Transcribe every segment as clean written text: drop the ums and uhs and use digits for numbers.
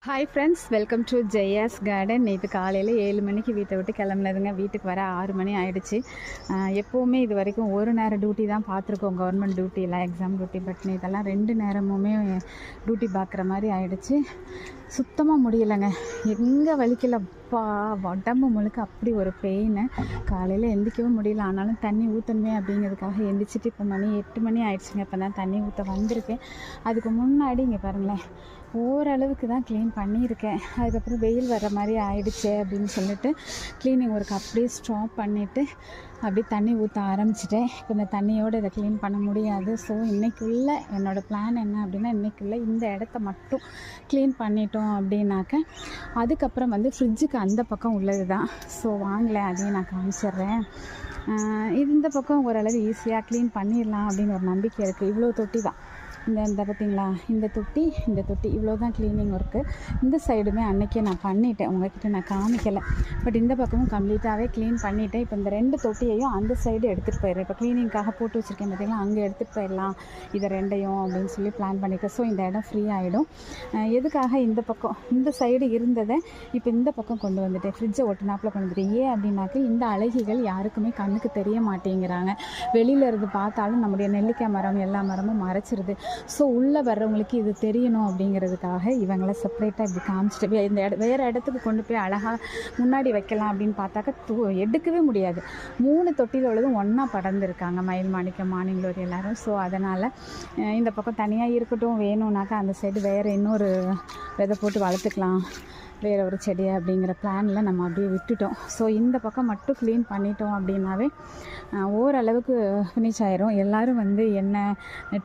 Hi friends, welcome to Jaya's garden. நேற்று காலையில் 7 மணிக்கு வீட்டை விட்டு கிளம்புனதுங்க. வீட்டுக்கு வர 6 மணி ஆகிடுச்சு. எப்போவுமே இது வரைக்கும் ஒரு நேரம் டியூட்டி தான் பார்த்துருக்கோம், கவர்மெண்ட் டியூட்டி இல்லை, எக்ஸாம் டியூட்டி. பட் நேற்றெல்லாம் 2 நேரமுமே டியூட்டி பார்க்குற மாதிரி ஆகிடுச்சு. சுத்தமாக முடியலைங்க, எங்கே வலிக்கலப்பா, உடம்பு முழுக்க அப்படி ஒரு பெயின். காலையில் எந்திரிக்கவும் முடியல. ஆனாலும் தண்ணி ஊற்றணுமே அப்படிங்கிறதுக்காக எந்திரிச்சிட்டு இப்போ மணி 8 மணி ஆகிடுச்சுங்க. இப்போ தான் தண்ணி ஊற்ற வந்திருக்கேன். அதுக்கு முன்னாடி இங்கே பாருங்களேன், ஓரளவுக்கு தான் க்ளீன் பண்ணியிருக்கேன். அதுக்கப்புறம் வெயில் வர மாதிரி ஆயிடுச்சு அப்படின்னு சொல்லிட்டு க்ளீனிங் ஒர்க் அப்படியே ஸ்டாப் பண்ணிவிட்டு அப்படியே தண்ணி ஊற்ற ஆரம்பிச்சிட்டேன். இப்போ இந்த தண்ணியோடு இதை க்ளீன் பண்ண முடியாது. ஸோ இன்றைக்குள்ள என்னோடய பிளான் என்ன அப்படின்னா, இன்றைக்குள்ள இந்த இடத்த மட்டும் க்ளீன் பண்ணிட்டோம் அப்படின்னாக்க அதுக்கப்புறம் ஃப்ரிட்ஜுக்கு அந்த பக்கம் உள்ளது தான். ஸோ வாங்கலை, அதையும் நான் காமிச்சிட்றேன். இந்த பக்கம் ஓரளவு ஈஸியாக க்ளீன் பண்ணிடலாம் அப்படின்னு ஒரு நம்பிக்கை இருக்குது. இவ்வளோ தொட்டி தான், இந்த பார்த்திங்களா, இந்த தொட்டி இவ்வளோ தான் க்ளீனிங் ஒர்க்கு. இந்த சைடுமே அன்றைக்கே நான் பண்ணிட்டேன், உங்கள்கிட்ட நான் காமிக்கலை. பட் இந்த பக்கமும் கம்ப்ளீட்டாகவே க்ளீன் பண்ணிவிட்டேன். இப்போ இந்த 2 தொட்டியையும் அந்த சைடு எடுத்துகிட்டு போயிடுறேன். இப்போ க்ளீனிங்காக போட்டு வச்சுருக்கேன் பார்த்திங்களா, அங்கே எடுத்துகிட்டு போயிடலாம் இதை 2ஐயும் அப்படின்னு சொல்லி பிளான் பண்ணியிருக்கேன். ஸோ இந்த இடம் ஃப்ரீ ஆகிடும். எதுக்காக இந்த பக்கம் இந்த சைடு இருந்ததை இப்போ இந்த பக்கம் கொண்டு வந்துட்டேன், ஃப்ரிட்ஜை ஒட்டினாப்பில் கொண்டு வந்துட்டேன். ஏன் அப்படின்னாக்க இந்த அழகிகள் யாருக்குமே கண்ணுக்கு தெரிய மாட்டேங்கிறாங்க. வெளியில் இருந்து பார்த்தாலும் நம்முடைய நெல்லிக்காய் மரம் எல்லா மரமும் மறைச்சிருது. ஸோ உள்ளே வர்றவங்களுக்கு இது தெரியணும் அப்படிங்கிறதுக்காக இவங்களை செப்பரேட்டாக இப்படி காமிச்சிட்டு இந்த வேறு இடத்துக்கு கொண்டு போய் அழகாக முன்னாடி வைக்கலாம் அப்படின்னு பார்த்தாக்க எடுக்கவே முடியாது. 3 தொட்டியில் உள்ளதும் ஒன்றா படர்ந்துருக்காங்க, மயில் மாணிக்கம், மார்னிங் க்ளோரி எல்லோரும். ஸோ அதனால் இந்த பக்கம் தனியாக இருக்கட்டும், வேணும்னாக்கா அந்த சைடு வேறு இன்னொரு விதை போட்டு வளர்த்துக்கலாம், வேறு ஒரு செடி அப்படிங்கிற பிளானில் நம்ம அப்படியே விட்டுட்டோம். ஸோ இந்த பக்கம் மட்டும் க்ளீன் பண்ணிட்டோம் அப்படின்னாவே ஓரளவுக்கு ஃபினிஷ் ஆயிரும். எல்லோரும் என்ன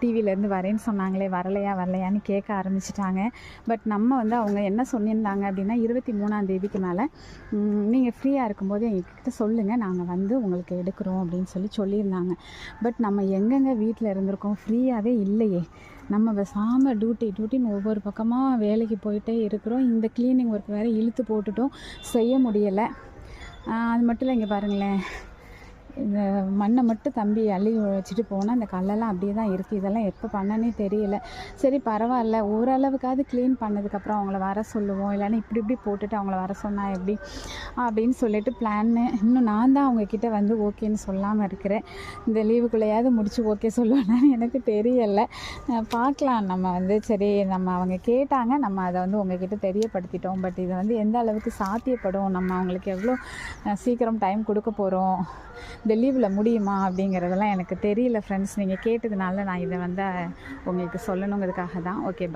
டிவிலேருந்து வரேன்னு சொன்னாங்களே, வரலையான்னு கேட்க ஆரம்பிச்சிட்டாங்க. பட் நம்ம அவங்க என்ன சொல்லியிருந்தாங்க அப்படின்னா, 23ஆம் தேதிக்கு மேலே நீங்கள் ஃப்ரீயாக இருக்கும்போது எங்ககிட்ட சொல்லுங்கள், நாங்கள் உங்களுக்கு எடுக்கிறோம் அப்படின்னு சொல்லியிருந்தாங்க. பட் நம்ம எங்கெங்கே வீட்டில் இருந்திருக்கோம், ஃப்ரீயாகவே இல்லையே. நம்ம பேசாமல் டியூட்டின்னு ஒவ்வொரு பக்கமாக வேலைக்கு போயிட்டே இருக்கிறோம். இந்த க்ளீனிங் ஒர்க் வேறு இழுத்து போட்டுட்டோம், செய்ய முடியலை. அது மட்டும் இல்லை, இங்கே பாருங்களேன், இந்த மண்ணை மட்டும் தம்பி அள்ளி வச்சுட்டு போனால் அந்த கல்லெல்லாம் அப்படியே தான் இருக்குது. இதெல்லாம் எப்போ பண்ணனே தெரியல. சரி பரவாயில்ல, ஓரளவுக்காவது க்ளீன் பண்ணதுக்கப்புறம் அவங்கள வர சொல்லுவோம், இல்லைன்னா இப்படி போட்டுட்டு அவங்கள வர சொன்னால் எப்படி அப்படின்னு சொல்லிட்டு பிளான்னு. இன்னும் நான் தான் அவங்கக்கிட்ட ஓகேன்னு சொல்லாமல் இருக்கிறேன். இந்த லீவுக்குள்ளேயாவது முடிச்சு ஓகே சொல்லுவேன்னு எனக்கு தெரியலை. பார்க்கலாம். நம்ம சரி, நம்ம அவங்க கேட்டாங்க, நம்ம அதை உங்ககிட்ட தெரியப்படுத்திட்டோம். பட் இதை எந்த அளவுக்கு சாத்தியப்படும், நம்ம அவங்களுக்கு எவ்வளோ சீக்கிரம் டைம் கொடுக்க போகிறோம், இந்த லீவில் முடியுமா அப்படிங்கிறதெல்லாம் எனக்கு தெரியல ஃப்ரெண்ட்ஸ். நீங்கள் கேட்டதுனால நான் இதை உங்களுக்கு சொல்லணுங்கிறதுக்காக தான். ஓகே.